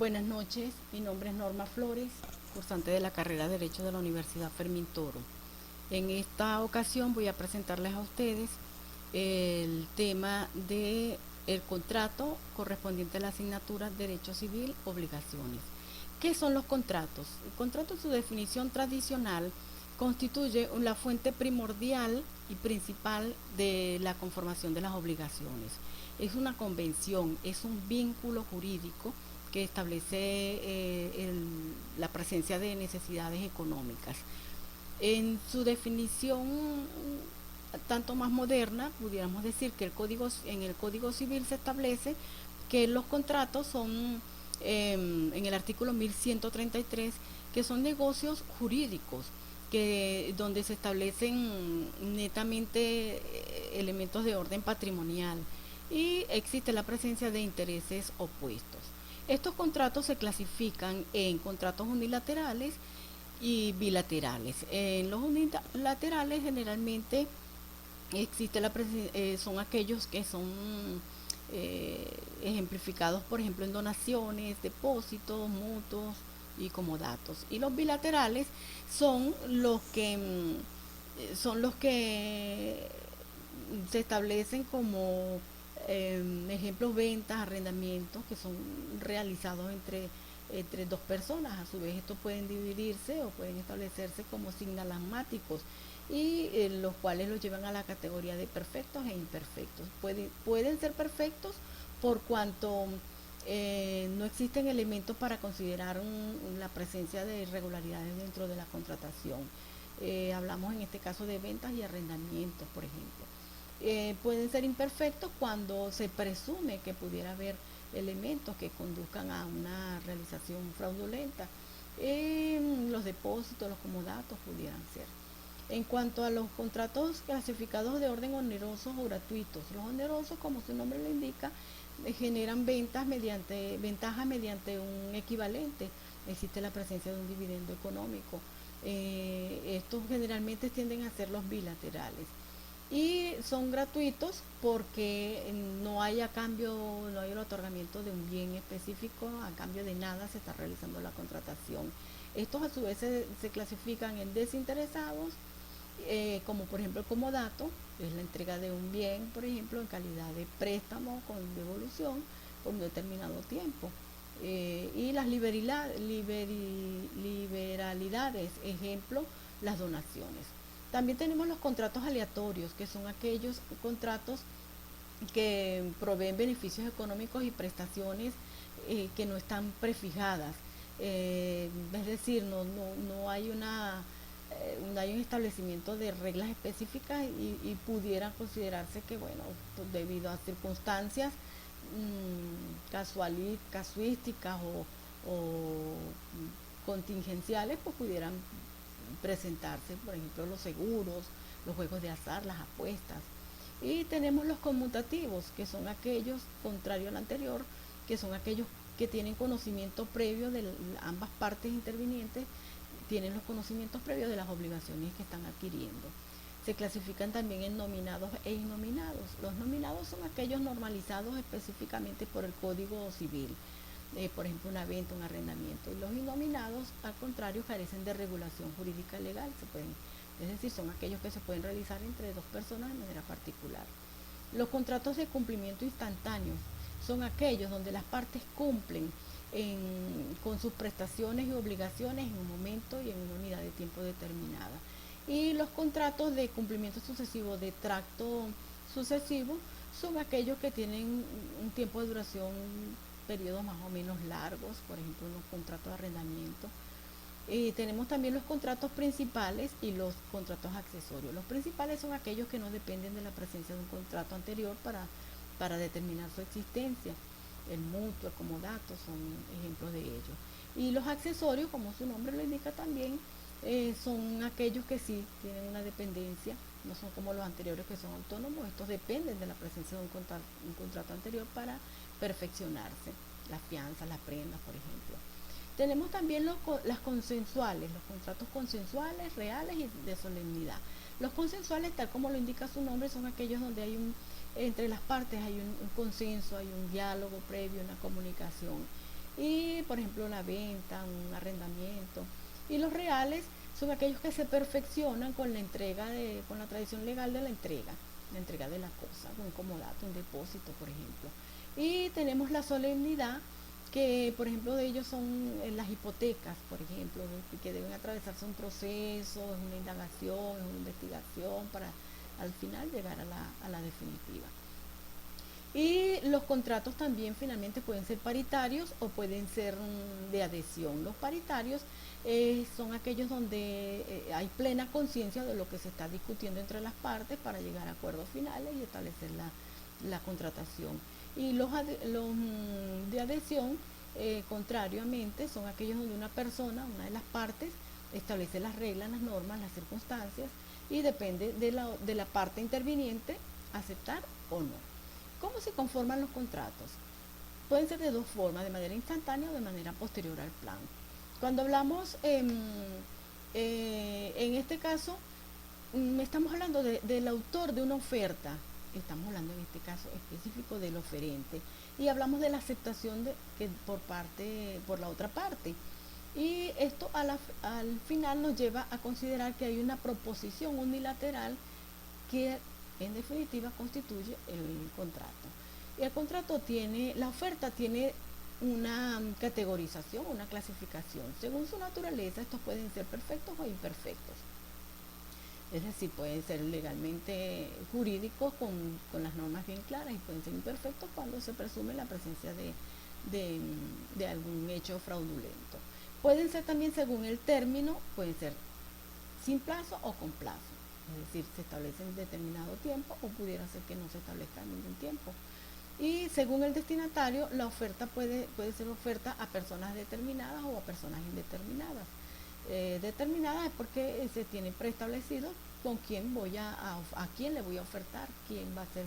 Buenas noches, mi nombre es Norma Flores, cursante de la carrera de Derecho de la Universidad Fermín Toro. En esta ocasión voy a presentarles a ustedes el tema de el contrato correspondiente a la asignatura Derecho Civil, Obligaciones. ¿Qué son los contratos? El contrato, en su definición tradicional, constituye la fuente primordial y principal de la conformación de las obligaciones. Es una convención, es un vínculo jurídico que establece la presencia de necesidades económicas. En su definición tanto más moderna, pudiéramos decir que en el Código Civil se establece que los contratos son, en el artículo 1133, que son negocios jurídicos, donde se establecen netamente elementos de orden patrimonial y existe la presencia de intereses opuestos. Estos contratos se clasifican en contratos unilaterales y bilaterales. En los unilaterales generalmente son aquellos que son ejemplificados, por ejemplo, en donaciones, depósitos, mutuos y comodatos. Y los bilaterales son los que se establecen como ejemplos, ventas, arrendamientos que son realizados entre dos personas. A su vez, estos pueden dividirse o pueden establecerse como signalasmáticos y los cuales los llevan a la categoría de perfectos e imperfectos. Pueden ser perfectos por cuanto no existen elementos para considerar la presencia de irregularidades dentro de la contratación. Hablamos en este caso de ventas y arrendamientos, por ejemplo. Pueden ser imperfectos cuando se presume que pudiera haber elementos que conduzcan a una realización fraudulenta. Los depósitos, los comodatos pudieran ser. En cuanto a los contratos clasificados de orden onerosos o gratuitos, los onerosos, como su nombre lo indica, generan ventajas mediante un equivalente. Existe la presencia de un dividendo económico. Estos generalmente tienden a ser los bilaterales y son gratuitos porque no hay no hay el otorgamiento de un bien específico, a cambio de nada se está realizando la contratación. Estos a su vez se clasifican en desinteresados, como por ejemplo el comodato, es la entrega de un bien, por ejemplo, en calidad de préstamo con devolución por un determinado tiempo. Y las liberalidades, ejemplo, las donaciones. También tenemos los contratos aleatorios, que son aquellos contratos que proveen beneficios económicos y prestaciones que no están prefijadas. Es decir, no hay no hay un establecimiento de reglas específicas y pudiera considerarse que, bueno, pues debido a circunstancias casuísticas o contingenciales, pues pudieran presentarse, por ejemplo, los seguros, los juegos de azar, las apuestas. Y tenemos los conmutativos, que son aquellos, contrario al anterior, que son aquellos que tienen conocimiento previo de ambas partes intervinientes, tienen los conocimientos previos de las obligaciones que están adquiriendo. Se clasifican también en nominados e innominados. Los nominados son aquellos normalizados específicamente por el Código Civil, por ejemplo, una venta, un arrendamiento. Y los innominados, al contrario, carecen de regulación jurídica legal, es decir, son aquellos que se pueden realizar entre dos personas de manera particular. Los contratos de cumplimiento instantáneo son aquellos donde las partes cumplen con sus prestaciones y obligaciones en un momento y en una unidad de tiempo determinada. Y los contratos de cumplimiento sucesivo, de tracto sucesivo, son aquellos que tienen un tiempo de duración, periodos más o menos largos, por ejemplo, los contratos de arrendamiento. Tenemos también los contratos principales y los contratos accesorios. Los principales son aquellos que no dependen de la presencia de un contrato anterior para determinar su existencia. El mutuo, el comodato son ejemplos de ello. Y los accesorios, como su nombre lo indica también, son aquellos que sí tienen una dependencia, no son como los anteriores que son autónomos. Estos dependen de la presencia de un contrato anterior para perfeccionarse, las fianzas, las prendas, por ejemplo. Tenemos también las consensuales, los contratos consensuales, reales y de solemnidad. Los consensuales, tal como lo indica su nombre, son aquellos donde entre las partes hay un consenso, hay un diálogo previo, una comunicación. y por ejemplo la venta, un arrendamiento. Y los reales son aquellos que se perfeccionan con la entrega con la tradición legal de la entrega de la cosa, un comodato, un depósito, por ejemplo. Y tenemos la solemnidad, que por ejemplo de ellos son las hipotecas, por ejemplo, que deben atravesarse un proceso, es una indagación, es una investigación para al final llegar a la definitiva. Y los contratos también finalmente pueden ser paritarios o pueden ser de adhesión. Los paritarios son aquellos donde hay plena conciencia de lo que se está discutiendo entre las partes para llegar a acuerdos finales y establecer la contratación. Y los de adhesión, contrariamente, son aquellos donde una persona, una de las partes, establece las reglas, las normas, las circunstancias y depende de la parte interviniente aceptar o no. ¿Cómo se conforman los contratos? Pueden ser de dos formas, de manera instantánea o de manera posterior al plan. Cuando hablamos, en este caso, estamos hablando del autor de una oferta, estamos hablando en este caso específico del oferente, y hablamos de la aceptación por la otra parte. Y esto al final nos lleva a considerar que hay una proposición unilateral que en definitiva constituye el contrato. Y el contrato la oferta tiene una categorización, una clasificación. Según su naturaleza, estos pueden ser perfectos o imperfectos. Es decir, pueden ser legalmente jurídicos con las normas bien claras y pueden ser imperfectos cuando se presume la presencia de algún hecho fraudulento. Pueden ser también según el término, pueden ser sin plazo o con plazo. Es decir, se establece en determinado tiempo o pudiera ser que no se establezca en ningún tiempo. Y según el destinatario, la oferta puede ser oferta a personas determinadas o a personas indeterminadas. Determinadas es porque se tiene preestablecido con quién a quién le voy a ofertar, quién va a ser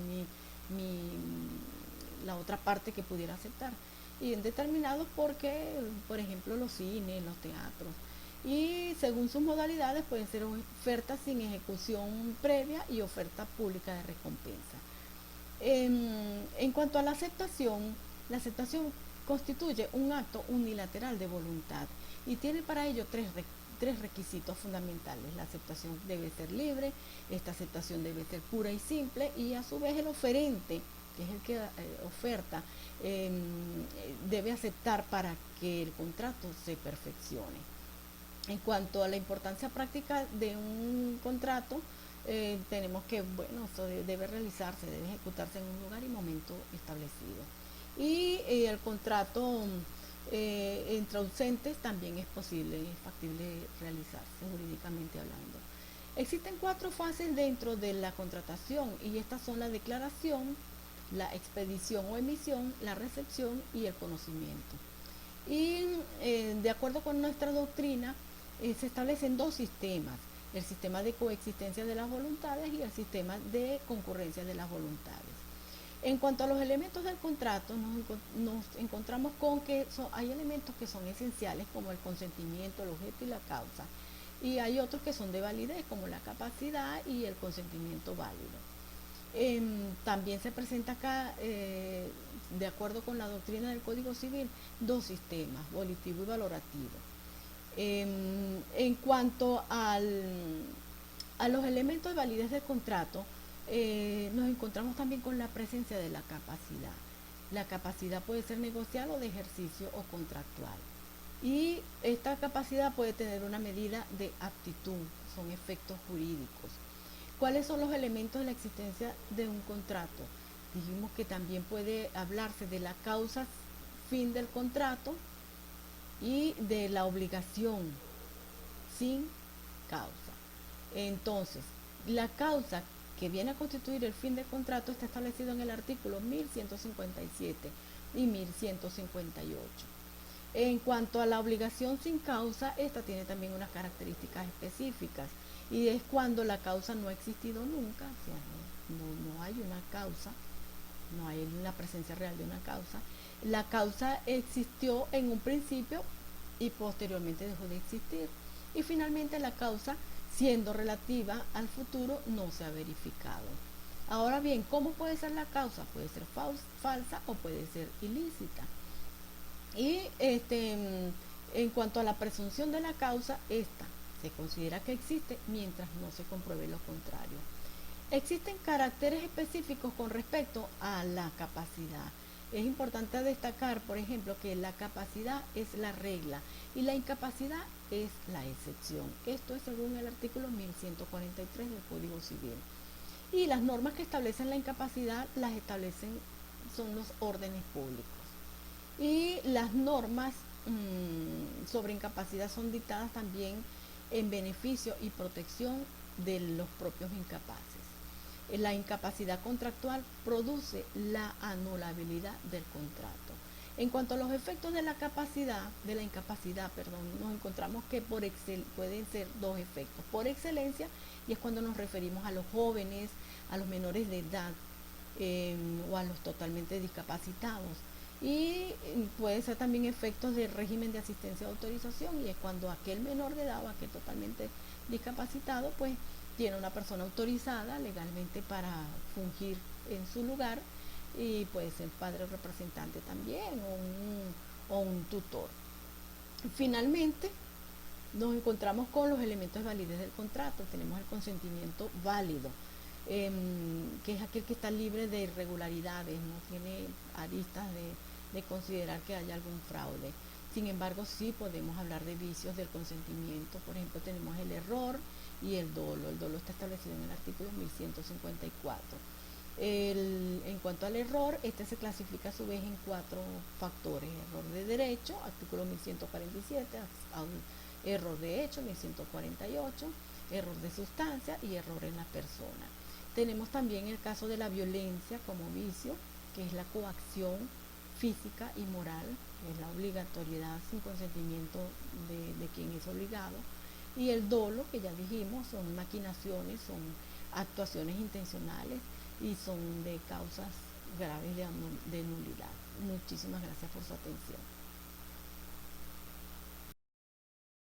la otra parte que pudiera aceptar. Y indeterminados porque, por ejemplo, los cines, los teatros. Y según sus modalidades pueden ser ofertas sin ejecución previa y oferta pública de recompensa. En cuanto a la aceptación constituye un acto unilateral de voluntad y tiene para ello tres requisitos fundamentales. La aceptación debe ser libre, esta aceptación debe ser pura y simple y a su vez el oferente, que es el que oferta, debe aceptar para que el contrato se perfeccione. En cuanto a la importancia práctica de un contrato, tenemos que, bueno, esto debe realizarse, debe ejecutarse en un lugar y momento establecido. Y el contrato entre ausentes también es posible, es factible realizarse jurídicamente hablando. Existen 4 fases dentro de la contratación y estas son la declaración, la expedición o emisión, la recepción y el conocimiento. Y de acuerdo con nuestra doctrina, se establecen 2 sistemas, el sistema de coexistencia de las voluntades y el sistema de concurrencia de las voluntades. En cuanto a los elementos del contrato, nos encontramos con que hay elementos que son esenciales como el consentimiento, el objeto y la causa, y hay otros que son de validez como la capacidad y el consentimiento válido. También se presenta acá, de acuerdo con la doctrina del Código Civil, 2 sistemas, volitivo y valorativo. En cuanto a los elementos de validez del contrato, nos encontramos también con la presencia de la capacidad. La capacidad puede ser negocial o de ejercicio o contractual. Y esta capacidad puede tener una medida de aptitud, son efectos jurídicos. ¿Cuáles son los elementos de la existencia de un contrato? Dijimos que también puede hablarse de la causa fin del contrato y de la obligación sin causa. Entonces, la causa que viene a constituir el fin del contrato está establecido en el artículo 1157 y 1158. En cuanto a la obligación sin causa, esta tiene también unas características específicas y es cuando la causa no ha existido nunca, o sea, no hay una causa, no hay una presencia real de una causa. La causa existió en un principio y posteriormente dejó de existir. Y finalmente la causa, siendo relativa al futuro, no se ha verificado. Ahora bien, ¿cómo puede ser la causa? Puede ser falsa o puede ser ilícita. Y en cuanto a la presunción de la causa, esta se considera que existe mientras no se compruebe lo contrario. Existen caracteres específicos con respecto a la capacidad. Es importante destacar, por ejemplo, que la capacidad es la regla y la incapacidad es la excepción. Esto es según el artículo 1143 del Código Civil. Y las normas que establecen la incapacidad las establecen, son los órdenes públicos. Y las normas sobre incapacidad son dictadas también en beneficio y protección de los propios incapaces. La incapacidad contractual produce la anulabilidad del contrato. En cuanto a los efectos de la incapacidad, nos encontramos que pueden ser dos efectos. Por excelencia, y es cuando nos referimos a los jóvenes, a los menores de edad o a los totalmente discapacitados. Y puede ser también efectos del régimen de asistencia de autorización, y es cuando aquel menor de edad o aquel totalmente discapacitado, pues tiene una persona autorizada legalmente para fungir en su lugar, y puede ser padre representante también o un tutor. Finalmente, nos encontramos con los elementos de validez del contrato. Tenemos el consentimiento válido, que es aquel que está libre de irregularidades, no tiene aristas de considerar que haya algún fraude. Sin embargo, sí podemos hablar de vicios del consentimiento. Por ejemplo, tenemos el error y el dolo. El dolo está establecido en el artículo 1154. En cuanto al error, este se clasifica a su vez en 4 factores: error de derecho, artículo 1147, error de hecho, 1148, error de sustancia y error en la persona. Tenemos también el caso de la violencia como vicio, que es la coacción física y moral, que es la obligatoriedad sin consentimiento de quien es obligado. Y el dolo, que ya dijimos, son maquinaciones, son actuaciones intencionales y son de causas graves de nulidad. Muchísimas gracias por su atención.